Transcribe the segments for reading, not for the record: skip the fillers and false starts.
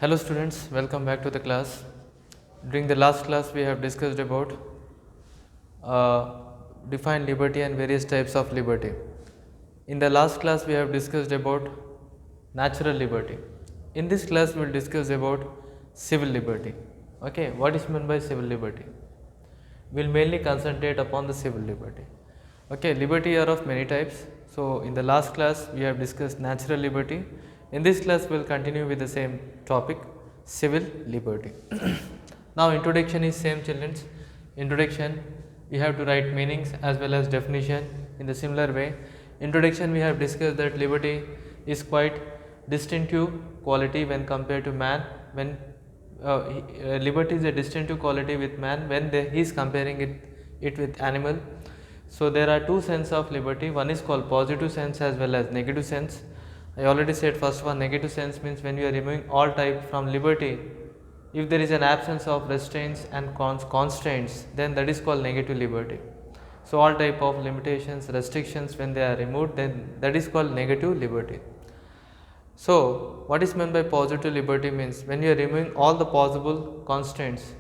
Hello students, welcome back to the class. During the last class we have discussed about defined liberty and various types of liberty. In the last class we have discussed about natural liberty. In this class we will discuss about civil liberty. Okay, what is meant by civil liberty? We will mainly concentrate upon the civil liberty. Okay, liberty are of many types. So in the last class we have discussed natural liberty. In this class we will continue with the same topic, civil liberty. Now introduction is same, children's. Introduction, we have to write meanings as well as definition in the similar way. Introduction, we have discussed that liberty is quite distinctive quality when compared to man. When liberty is a distinctive quality with man when he is comparing it with animal. So there are two sense of liberty. One is called positive sense as well as negative sense. I already said first one, negative sense means when we are removing all type from liberty. If there is an absence of restraints and constraints, then that is called negative liberty. So all type of limitations, restrictions, when they are removed, then that is called negative liberty. So what is meant by positive liberty means when you are removing all the possible constraints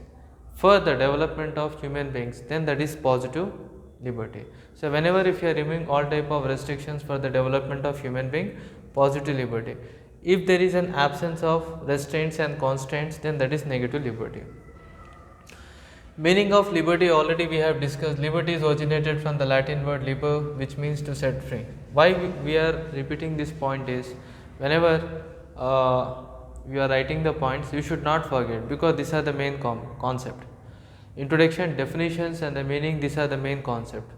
for the development of human beings, then that is positive liberty. So whenever if you are removing all type of restrictions for the development of human being, positive liberty. If there is an absence of restraints and constraints, then that is negative liberty. Meaning of liberty, already we have discussed. Liberty is originated from the Latin word liber, which means to set free. Why we are repeating this point is, whenever we are writing the points, you should not forget, because these are the main concept. Introduction, definitions and the meaning, these are the main concept.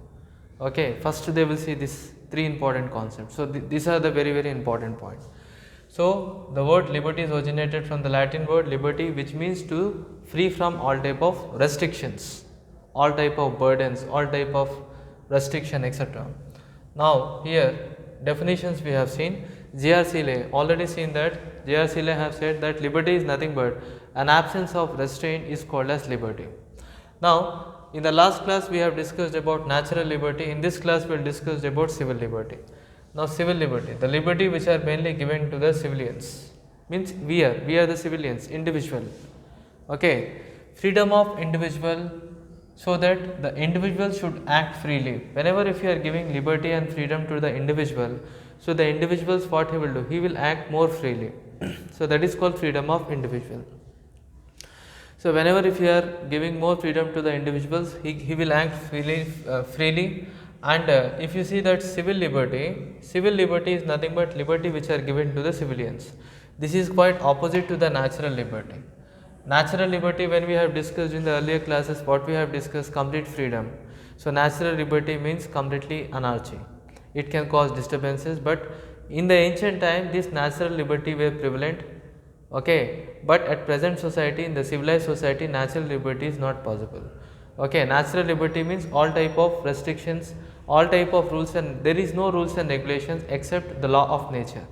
Okay, first they will see these three important concepts. So these are the very important points. So the word liberty is originated from the Latin word liberty, which means to free from all type of restrictions, all type of burdens, all type of restriction, etc. Now here definitions we have seen. J.R. Seeley, already seen that J.R. Seeley have said that liberty is nothing but an absence of restraint is called as liberty. Now in the last class we have discussed about natural liberty. In this class we will discuss about civil liberty. Now civil liberty, the liberty which are mainly given to the civilians, means we are the civilians, individual. Okay, freedom of individual, so that the individual should act freely. Whenever if you are giving liberty and freedom to the individual, so the individuals, what he will do, he will act more freely. So that is called freedom of individual. So whenever if you are giving more freedom to the individuals, he will act freely. And if you see that civil liberty is nothing but liberty which are given to the civilians. This is quite opposite to the natural liberty. Natural liberty, when we have discussed in the earlier classes, what we have discussed, complete freedom. So natural liberty means completely anarchy. It can cause disturbances, but in the ancient time this natural liberty were prevalent. Okay, but at present society, in the civilized society, natural liberty is not possible. Okay, natural liberty means all type of restrictions, all type of rules, and there is no rules and regulations except the law of nature.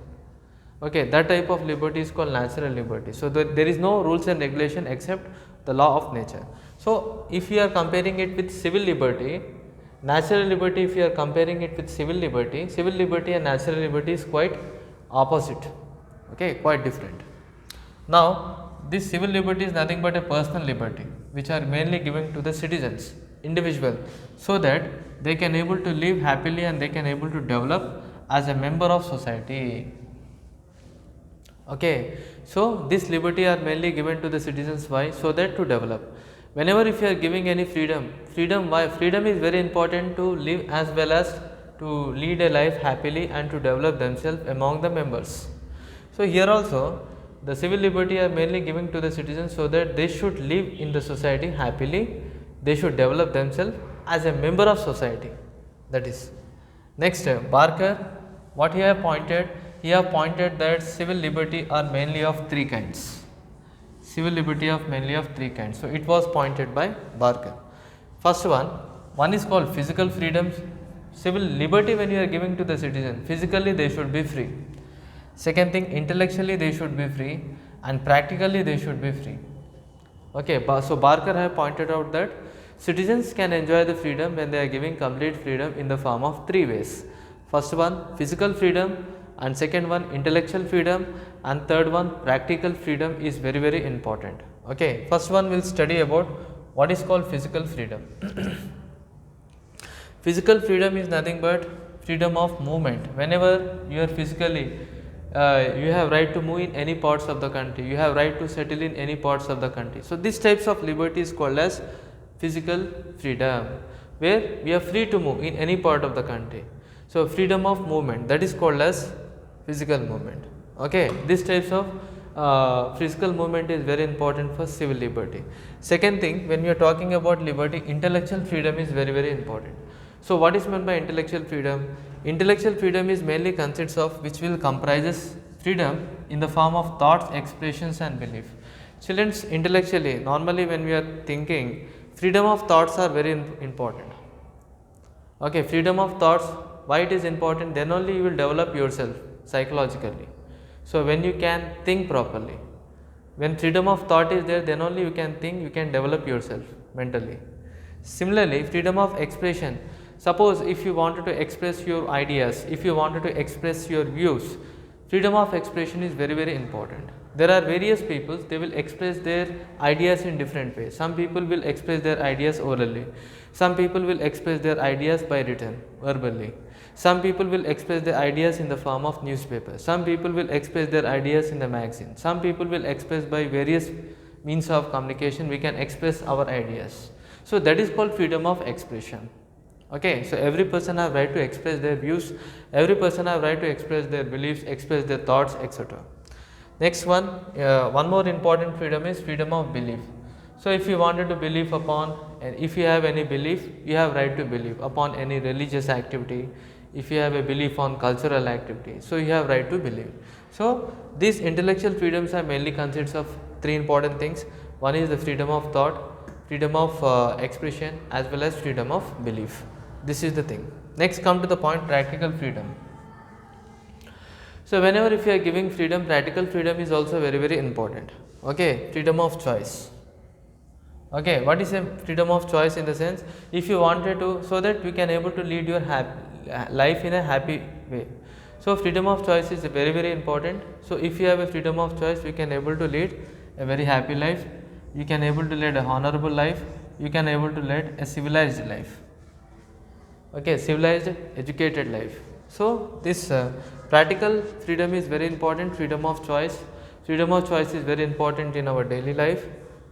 Okay, that type of liberty is called natural liberty. So there is no rules and regulation except the law of nature. So if you are comparing it with civil liberty, natural liberty, if you are comparing it with civil liberty and natural liberty is quite opposite. Okay, quite different. Now this civil liberty is nothing but a personal liberty which are mainly given to the citizens, individual, so that they can able to live happily and they can able to develop as a member of society. Okay, so this liberty are mainly given to the citizens. Why? So that to develop. Whenever if you are giving any freedom, why? Freedom is very important to live as well as to lead a life happily and to develop themselves among the members. So here also the civil liberty are mainly given to the citizens so that they should live in the society happily, they should develop themselves as a member of society. That is. Next, Barker, what he have pointed that civil liberty are mainly of three kinds. Civil liberty of mainly of three kinds. So it was pointed by Barker. First one is called physical freedoms. Civil liberty, when you are giving to the citizen, physically they should be free. Second thing, intellectually they should be free, and practically they should be free. Okay, so Barker have pointed out that citizens can enjoy the freedom when they are giving complete freedom in the form of three ways. First one, physical freedom, and second one, intellectual freedom, and third one, practical freedom is very very important. Okay, first one will study about what is called physical freedom. Physical freedom is nothing but freedom of movement. Whenever you are physically you have right to move in any parts of the country, you have right to settle in any parts of the country. So these types of liberty is called as physical freedom, where we are free to move in any part of the country. So freedom of movement, that is called as physical movement. Okay, these types of physical movement is very important for civil liberty. Second thing, when we are talking about liberty, intellectual freedom is very very important. So what is meant by intellectual freedom? Intellectual freedom is mainly consists of, which will comprises freedom in the form of thoughts, expressions and belief. Children, intellectually, normally when we are thinking, freedom of thoughts are very important. Okay, freedom of thoughts, why it is important? Then only you will develop yourself psychologically. So when you can think properly, when freedom of thought is there, then only you can think, you can develop yourself mentally. Similarly, freedom of expression, suppose if you wanted to express your ideas, if you wanted to express your views, freedom of expression is very very important. There are various people, they will express their ideas in different ways. Some people will express their ideas orally, some people will express their ideas by written, verbally. Some people will express their ideas in the form of newspaper, some people will express their ideas in the magazine, some people will express by various means of communication, we can express our ideas. So that is called freedom of expression. Okay, so every person have right to express their views, every person have right to express their beliefs, express their thoughts, etc. Next one, one more important freedom is freedom of belief. So if you wanted to believe upon, and if you have any belief, you have right to believe upon any religious activity. If you have a belief on cultural activity, so you have right to believe. So these intellectual freedoms are mainly consists of three important things. One is the freedom of thought, freedom of expression, as well as freedom of belief. This is the thing. Next, come to the point, practical freedom. So whenever if you are giving freedom, practical freedom is also very very important. Okay, freedom of choice. Okay, what is a freedom of choice? In the sense, if you wanted to, so that you can able to lead your life in a happy way. So freedom of choice is very very important. So if you have a freedom of choice, you can able to lead a very happy life, you can able to lead a honorable life, you can able to lead a civilized life. Okay, civilized, educated life. So this practical freedom is very important. Freedom of choice, freedom of choice is very important in our daily life.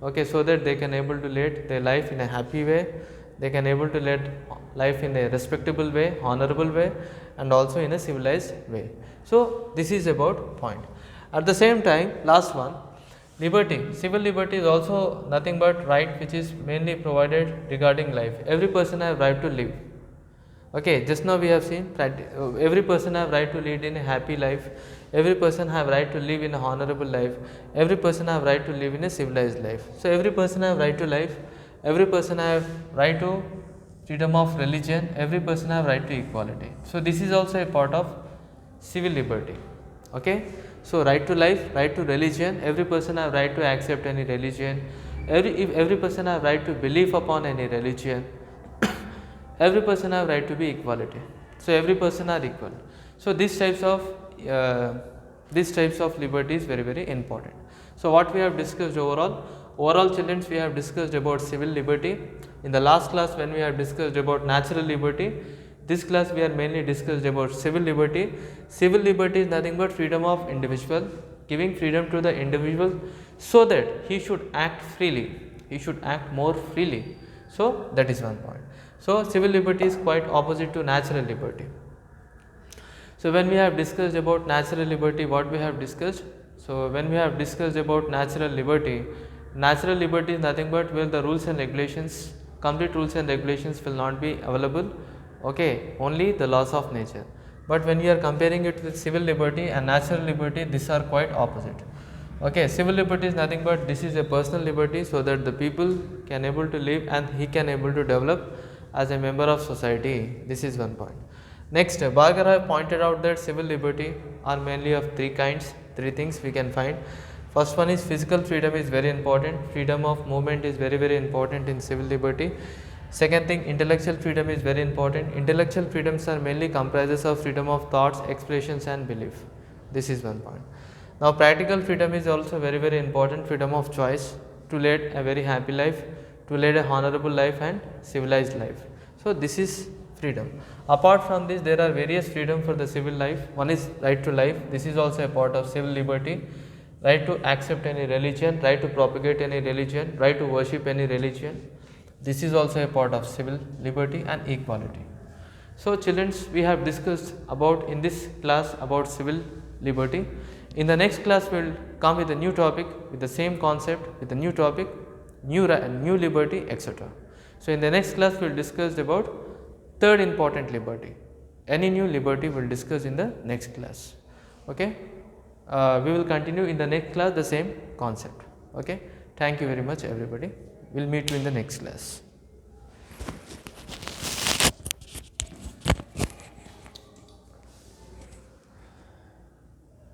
Okay, so that they can able to lead their life in a happy way, they can able to lead life in a respectable way, honorable way, and also in a civilized way. So this is about point. At the same time, last one, liberty. Civil liberty is also nothing but right which is mainly provided regarding life. Every person have right to live. Okay, just now we have seen every person have right to lead in a happy life, every person have right to live in a honorable life, every person have right to live in a civilized life. So every person have right to life, every person have right to freedom of religion, every person have right to equality. So this is also a part of civil liberty. Okay, so right to life, right to religion, every person have right to accept any religion, every person have right to believe upon any religion, every person have right to be equality. So every person are equal. So these types of liberty is very very important. So what we have discussed overall children, we have discussed about civil liberty. In the last class when we have discussed about natural liberty, this class we are mainly discussed about civil liberty. Civil liberty is nothing but freedom of individual, giving freedom to the individual so that he should act freely, he should act more freely. So that is one point. So civil liberty is quite opposite to natural liberty. So when we have discussed about natural liberty, what we have discussed? So when we have discussed about natural liberty is nothing but where the rules and regulations, complete rules and regulations will not be available. Okay, only the laws of nature. But when you are comparing it with civil liberty and natural liberty, these are quite opposite. Okay, civil liberty is nothing but this is a personal liberty so that the people can able to live and he can able to develop as a member of society. This is one point. Next, Bhargava pointed out that civil liberty are mainly of three kinds, three things we can find. First one is physical freedom is very important. Freedom of movement is very very important in civil liberty. Second thing, intellectual freedom is very important. Intellectual freedoms are mainly comprises of freedom of thoughts, expressions and belief. This is one point. Now practical freedom is also very important, freedom of choice to lead a very happy life, to lead a honorable life and civilized life. So this is freedom. Apart from this, there are various freedom for the civil life. One is right to life, this is also a part of civil liberty. Right to accept any religion, right to propagate any religion, right to worship any religion. This is also a part of civil liberty and equality. So children, we have discussed about in this class about civil liberty. In the next class, we will come with a new topic with the same concept, with a new topic, new liberty, etc. So in the next class, we will discuss about third important liberty. Any new liberty we will discuss in the next class. Okay. We will continue in the next class the same concept. Okay. Thank you very much everybody. We will meet you in the next class.